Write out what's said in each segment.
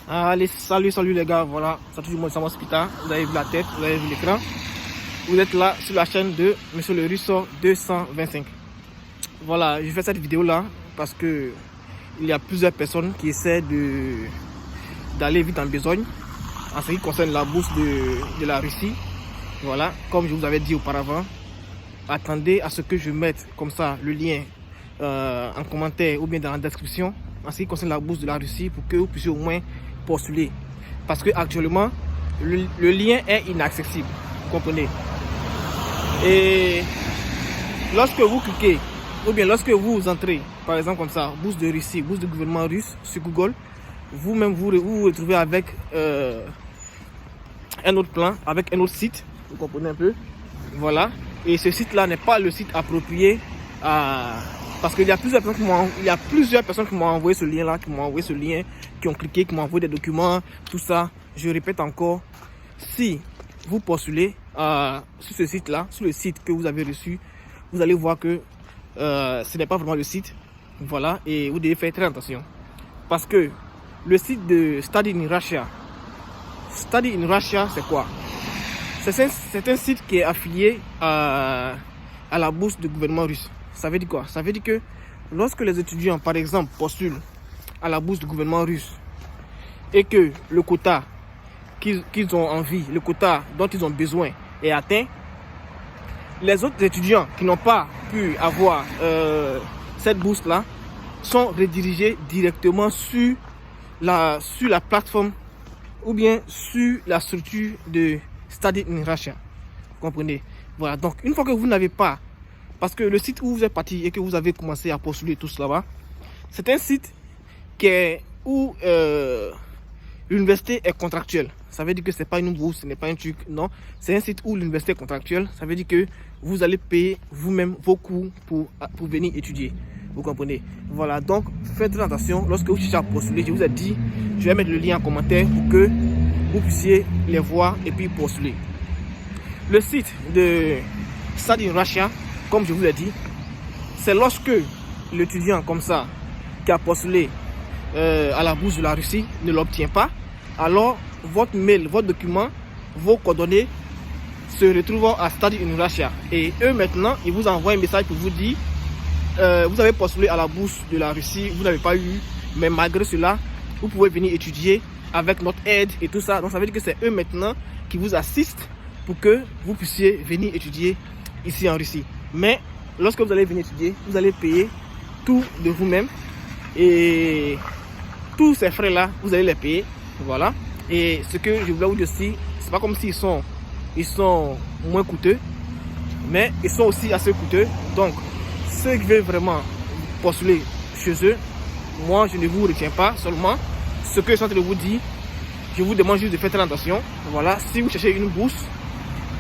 Allez, salut les gars, voilà, c'est toujours moi, Sam Hospital. Vous avez vu la tête, vous avez vu l'écran. Vous êtes là sur la chaîne de Monsieur le Russo 225. Voilà, je fais cette vidéo là parce que il y a plusieurs personnes qui essaient d'aller vite en besogne en ce qui concerne la bourse de la Russie. Voilà, comme je vous avais dit auparavant, attendez à ce que je mette comme ça le lien en commentaire ou bien dans la description en ce qui concerne la bourse de la Russie pour que vous puissiez au moins postuler. Parce que actuellement, le lien est inaccessible, vous comprenez. Et lorsque vous cliquez, ou bien lorsque vous entrez, par exemple comme ça, bourse de Russie, bourse du gouvernement russe sur Google, vous-même vous retrouvez avec un autre plan, avec un autre site, vous comprenez un peu. Voilà. Et ce site-là n'est pas le site approprié parce qu'il y a plusieurs personnes qui m'ont envoyé ce lien-là, qui ont cliqué, qui m'ont envoyé des documents, tout ça. Je répète encore, si vous postulez sur ce site-là, sur le site que vous avez reçu, vous allez voir que ce n'est pas vraiment le site. Voilà, et vous devez faire très attention. Parce que le site de Study in Russia, c'est quoi? C'est un site qui est affilié à la bourse du gouvernement russe. Ça veut dire quoi? Ça veut dire que lorsque les étudiants, par exemple, postulent à la bourse du gouvernement russe et que le quota qu'ils ont envie, le quota dont ils ont besoin est atteint, les autres étudiants qui n'ont pas pu avoir cette bourse-là sont redirigés directement sur la plateforme ou bien sur la structure de Study in Russia. Vous comprenez? Voilà, donc une fois que vous n'avez pas, parce que le site où vous êtes parti et que vous avez commencé à postuler tout cela, c'est un site où l'université est contractuelle. Ça veut dire que ce n'est pas une bourse, ce n'est pas un truc, non. C'est un site où l'université est contractuelle. Ça veut dire que vous allez payer vous-même vos coûts pour venir étudier. Vous comprenez? Voilà, donc faites très attention lorsque vous cherchez à postuler. Je vous ai dit, je vais mettre le lien en commentaire pour que vous puissiez les voir et puis postuler. Le site de Study in Russia, comme je vous l'ai dit, c'est lorsque l'étudiant comme ça qui a postulé à la bourse de la Russie ne l'obtient pas, alors votre mail, votre document, vos coordonnées se retrouvent à Study in Russia. Et eux maintenant, ils vous envoient un message pour vous dire vous avez postulé à la bourse de la Russie, vous n'avez pas eu, mais malgré cela, vous pouvez venir étudier avec notre aide et tout ça. Donc ça veut dire que c'est eux maintenant qui vous assistent pour que vous puissiez venir étudier ici en Russie. Mais lorsque vous allez venir étudier, vous allez payer tout de vous-même. Et tous ces frais-là, vous allez les payer. Voilà. Et ce que je voulais vous dire aussi, c'est pas comme s'ils sont moins coûteux, mais ils sont aussi assez coûteux. Donc, ceux qui veulent vraiment postuler chez eux, moi je ne vous retiens pas seulement. Ce que je suis en train de vous dire, je vous demande juste de faire très attention. Voilà, si vous cherchez une bourse,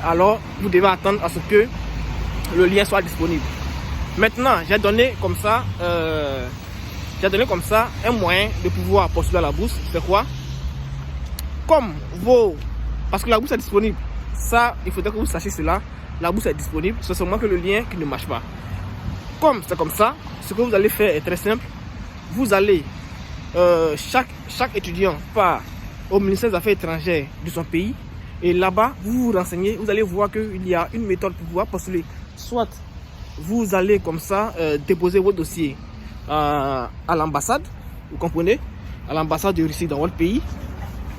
alors vous devez attendre à ce que le lien soit disponible. Maintenant, j'ai donné comme ça un moyen de pouvoir postuler à la bourse. C'est quoi? Parce que la bourse est disponible. Ça, il faudrait que vous sachiez cela. La bourse est disponible, c'est seulement que le lien qui ne marche pas. Comme c'est comme ça, ce que vous allez faire est très simple. Vous allez, chaque étudiant part au ministère des Affaires étrangères de son pays. Et là-bas, vous vous renseignez, vous allez voir qu'il y a une méthode pour pouvoir postuler. Soit vous allez comme ça déposer votre dossier à l'ambassade, vous comprenez, à l'ambassade de Russie dans votre pays.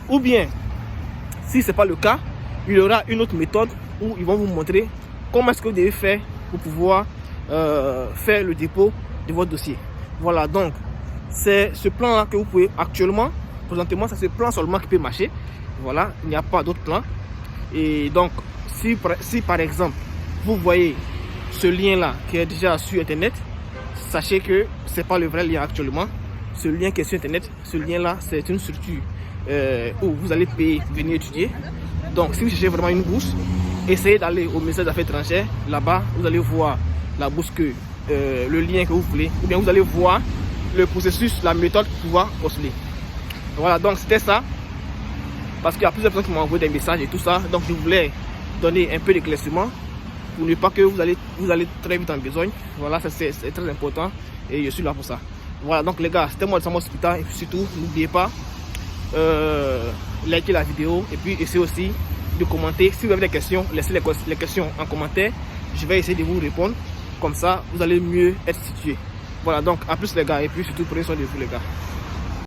Ou bien, si ce n'est pas le cas, il y aura une autre méthode où ils vont vous montrer comment est-ce que vous devez faire pour pouvoir faire le dépôt de votre dossier. Par donc, c'est ce plan-là que vous pouvez actuellement, présentement, c'est ce plan seulement qui peut marcher. Voilà, il n'y a pas d'autre plan. Et donc, si par exemple, vous voyez ce lien-là qui est déjà sur Internet, sachez que ce n'est pas le vrai lien actuellement. Ce lien qui est sur Internet, ce lien-là, c'est une structure où vous allez payer pour venir étudier. Donc, si vous cherchez vraiment une bourse, essayez d'aller au ministère des Affaires étrangères. Là-bas, vous allez voir la bourse le lien que vous voulez. Ou bien vous allez voir le processus, la méthode pour pouvoir postuler. Voilà, donc c'était ça. Parce qu'il y a plusieurs personnes qui m'ont envoyé des messages et tout ça. Donc je voulais donner un peu d'éclaircissement pour ne pas que vous allez très vite en besogne. Voilà, c'est très important et je suis là pour ça. Voilà, donc les gars, c'était moi de Sam Hospital. Et surtout, n'oubliez pas, likez la vidéo et puis essayez aussi de commenter. Si vous avez des questions, laissez les questions en commentaire. Je vais essayer de vous répondre. Comme ça, vous allez mieux être situé. Voilà, donc à plus les gars et puis surtout prenez soin de vous les gars.